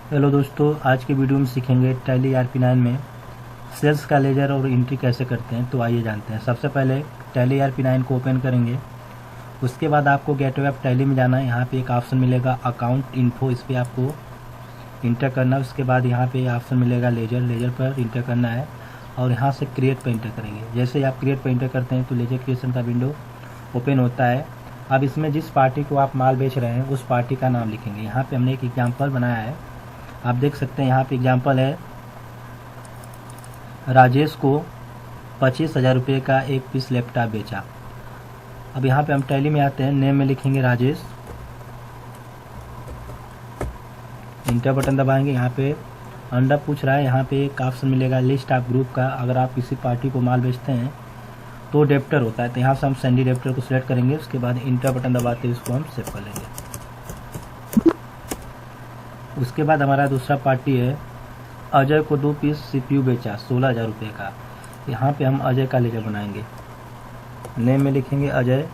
Hello दोस्तों, आज के वीडियो में सीखेंगे टैली ERP9 में सेल्स का लेजर और एंट्री कैसे करते हैं। तो आइए जानते हैं। सबसे पहले टैली ERP9 को ओपन करेंगे। उसके बाद आपको गेटवे ऑफ टैली में जाना है। यहाँ पे एक ऑप्शन मिलेगा अकाउंट इन्फो, इस पर आपको इंटर करना है। उसके बाद यहाँ पे ऑप्शन मिलेगा लेजर पर इंटर करना है और यहाँ से क्रिएट पर इंटर करेंगे। जैसे ही आप क्रिएट पर इंटर करते हैं तो लेजर क्रिएशन का विंडो ओपन होता है। अब इसमें जिस पार्टी को आप माल बेच रहे हैं उस पार्टी का नाम लिखेंगे। यहाँ पे हमने एक एग्जाम्पल बनाया है, आप देख सकते हैं। यहाँ पे एग्जाम्पल है, राजेश को 25,000 रुपये का एक पीस लैपटॉप बेचा। अब यहाँ पे हम टैली में आते हैं, नेम में लिखेंगे राजेश, इंटर बटन दबाएंगे। यहाँ पे अंडर पूछ रहा है, यहाँ पे एक ऑप्शन मिलेगा लिस्ट ऑफ ग्रुप का। अगर आप किसी पार्टी को माल बेचते हैं तो डेप्टर होता है, तो यहाँ से हम सैंडी डेप्टर को सिलेक्ट करेंगे। उसके बाद इंटर बटन दबाते इसको हम सेव कर लेंगे। उसके बाद हमारा दूसरा पार्टी है, अजय को 2 पीस CPU बेचा 16,000 रुपये का। यहाँ पे हम अजय का लेजर बनाएंगे। नेम में लिखेंगे अजय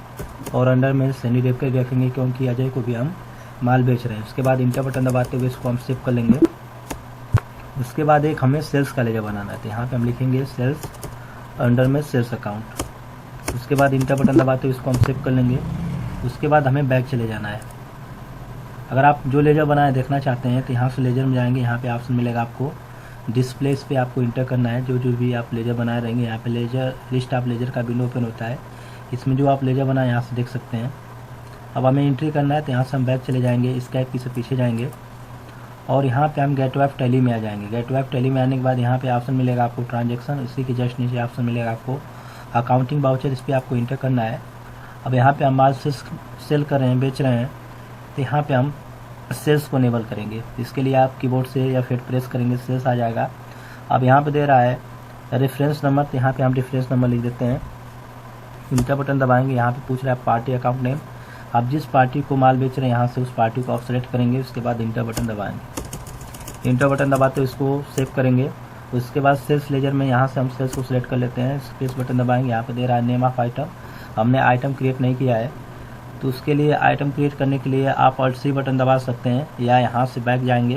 और अंडर में सैंडी डेप्टर रखेंगे क्योंकि अजय को भी हम माल बेच रहे हैं। उसके बाद इंटर बटन दबाते हुए इसको हम सेव कर लेंगे। उसके बाद एक हमें सेल्स का लेजर बनाना है, तो यहाँ पे हम लिखेंगे सेल्स, अंडर में सेल्स अकाउंट। उसके बाद इंटर बटन दबाते हुए इसको हम सेव कर लेंगे। उसके बाद हमें बैक चले जाना है। अगर आप जो लेजर बनाए देखना चाहते हैं तो यहाँ से लेजर में जाएंगे। यहाँ पे ऑप्शन मिलेगा आपको डिस्प्ले, इस पे आपको इंटर करना है जो भी आप लेजर बनाए रहेंगे। यहाँ पे लेजर लिस्ट ऑफ लेजर का विंडो ओपन होता है, इसमें जो आप लेजर बनाए यहाँ से देख सकते हैं। अब हमें एंट्री करना है, तो यहाँ से हम बैक चले जाएंगे, स्कैप की से पीछे जाएंगे और यहाँ पे हम गेटवे ऑफ टैली में आ जाएंगे। गेटवे ऑफ टैली में आने के बाद यहाँ पे ऑप्शन मिलेगा आपको ट्रांजेक्शन, इसी के जस्ट नीचे ऑप्शन मिलेगा आपको अकाउंटिंग वाउचर, इस पर आपको इंटर करना है। अब यहाँ पे हम माल सेल कर रहे हैं, बेच रहे हैं, तो यहाँ पे हम सेल्स को इनेबल करेंगे। इसके लिए आप कीबोर्ड से या फिर प्रेस करेंगे, सेल्स आ जाएगा। अब यहाँ पे दे रहा है रेफरेंस नंबर, तो यहाँ पे हम रेफरेंस नंबर लिख देते हैं। इंटर बटन दबाएंगे। यहाँ पे पूछ रहा है पार्टी अकाउंट नेम, आप जिस पार्टी को माल बेच रहे हैं यहाँ से उस पार्टी को आप सेलेक्ट करेंगे। उसके बाद इंटर बटन दबाएंगे। इंटर बटन दबाते इसको सेव करेंगे। उसके बाद सेल्स लेजर में यहाँ से हम सेल्स को सिलेक्ट कर लेते हैं। स्पेस बटन दबाएंगे। यहाँ पे दे रहा है नेम ऑफ आइटम, हमने आइटम क्रिएट नहीं किया है, तो उसके लिए आइटम क्रिएट करने के लिए आप Alt+C बटन दबा सकते हैं या यहाँ से बैक जाएंगे।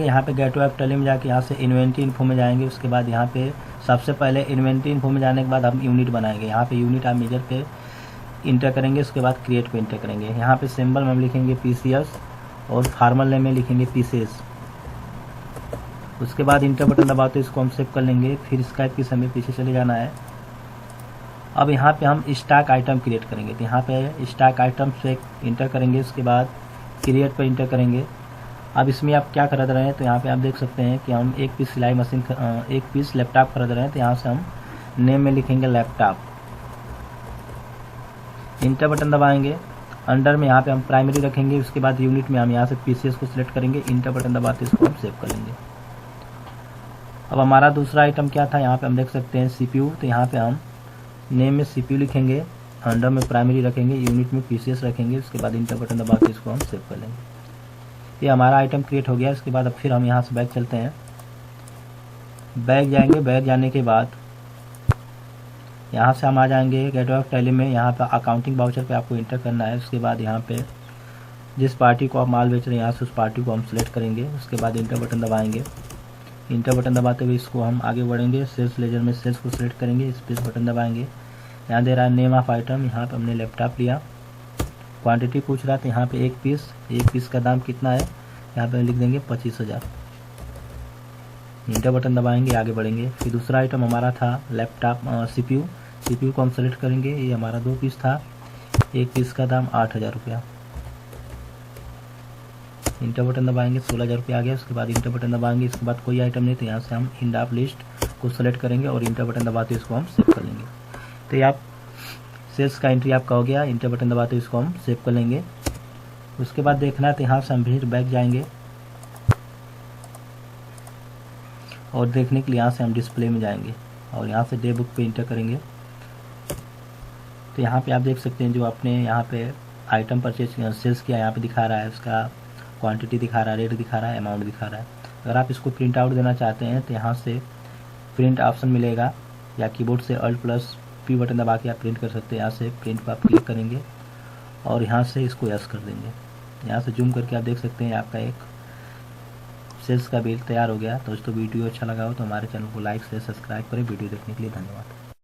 यहाँ पे गेटवे ऑफ टैली में जाके यहाँ से इन्वेंट्री इन्फो में जाएंगे। उसके बाद यहाँ पे सबसे पहले इन्वेंट्री इन्फो में जाने के बाद हम यूनिट बनाएंगे। यहाँ पे यूनिट आप मेजर पे इंटर करेंगे। उसके बाद क्रिएट पे इंटर करेंगे। यहाँ पे सिंबल में हम लिखेंगे PCS और फॉर्मल नेम में लिखेंगे पीसेस। उसके बाद इंटर बटन दबाते इसको हम सेव कर लेंगे। फिर स्कैप की समय पीछे चले जाना है। अब यहाँ पे हम स्टॉक आइटम क्रिएट करेंगे, तो यहाँ पे स्टॉक आइटम से इंटर करेंगे। उसके बाद क्रिएट पर इंटर करेंगे। अब इसमें आप क्या खरीद रहे हैं, तो यहाँ पे आप देख सकते हैं कि हम एक पीस सिलाई मशीन, एक पीस लैपटॉप खरीद रहे हैं, तो यहाँ से हम नेम में लिखेंगे लैपटॉप। इंटर बटन दबाएंगे। अंडर में यहाँ पे हम प्राइमरी रखेंगे। उसके बाद यूनिट में हम यहाँ से PCS को सिलेक्ट करेंगे। इंटर बटन दबाते इसको हम सेव कर लेंगे। अब हमारा दूसरा आइटम क्या था, यहाँ पे हम देख सकते हैं CPU, तो यहाँ पे हम नेम में CPU लिखेंगे, अंडर में प्राइमरी रखेंगे, यूनिट में PCS रखेंगे। उसके बाद इंटर बटन दबा के इसको हम सेव कर लेंगे। ये हमारा आइटम क्रिएट हो गया। इसके बाद अब फिर हम यहाँ से बैक चलते हैं, बैक जाएंगे। बैक जाने के बाद यहाँ से हम आ जाएंगे गेटवे ऑफ टैली में। यहाँ पे अकाउंटिंग वाउचर पे आपको इंटर करना है। उसके बाद यहाँ पे जिस पार्टी को आप माल बेच रहे हैं यहाँ से उस पार्टी को हम सिलेक्ट करेंगे। उसके बाद इंटर बटन दबाएंगे। इंटर बटन दबाते हुए इसको हम आगे बढ़ेंगे। सेल्स लेजर में सेल्स को सिलेक्ट करेंगे, स्पेस बटन दबाएंगे। यहाँ दे रहा है नेम ऑफ आइटम, यहाँ पे हमने लैपटॉप लिया। क्वांटिटी पूछ रहा था, यहाँ पे एक पीस का दाम कितना है, यहाँ पे लिख देंगे 25,000। इंटर बटन दबाएंगे, आगे बढ़ेंगे। फिर दूसरा आइटम हमारा था लैपटॉप CPU को हम सेलेक्ट करेंगे। ये हमारा 2 पीस था, एक पीस का दाम 8,000 रुपया। इंटर बटन दबाएंगे, 16,000 रुपये आ गया। उसके बाद इंटर बटन दबाएंगे। इसके बाद कोई आइटम नहीं, तो यहाँ से हम इंड ऑफ लिस्ट को सेलेक्ट करेंगे और इंटर बटन दबाते इसको हम सेव कर लेंगे। तो ये आप सेल्स का एंट्री आपका हो गया। इंटर बटन दबाते इसको हम सेव कर लेंगे। उसके बाद देखना है, तो यहाँ से हम फिर बैक जाएंगे और देखने के लिए यहाँ से हम डिस्प्ले में जाएंगे और यहाँ से डे बुक पे इंटर करेंगे। तो यहाँ पे आप देख सकते हैं जो आपने यहाँ पे आइटम परचेज सेल्स किया, यहाँ पे दिखा रहा है, उसका क्वांटिटी दिखा रहा है, रेट दिखा रहा है, अमाउंट दिखा रहा है। अगर आप इसको प्रिंट आउट देना चाहते हैं तो यहाँ से प्रिंट ऑप्शन मिलेगा या कीबोर्ड से Alt+P बटन दबा के आप प्रिंट कर सकते हैं। यहाँ से प्रिंट पर आप क्लिक करेंगे और यहाँ से इसको यस कर देंगे। यहाँ से जूम करके आप देख सकते हैं आपका एक सेल्स का बिल तैयार हो गया। तो दोस्तों वीडियो अच्छा लगा हो तो हमारे चैनल को लाइक से सब्सक्राइब करें। वीडियो देखने के लिए धन्यवाद।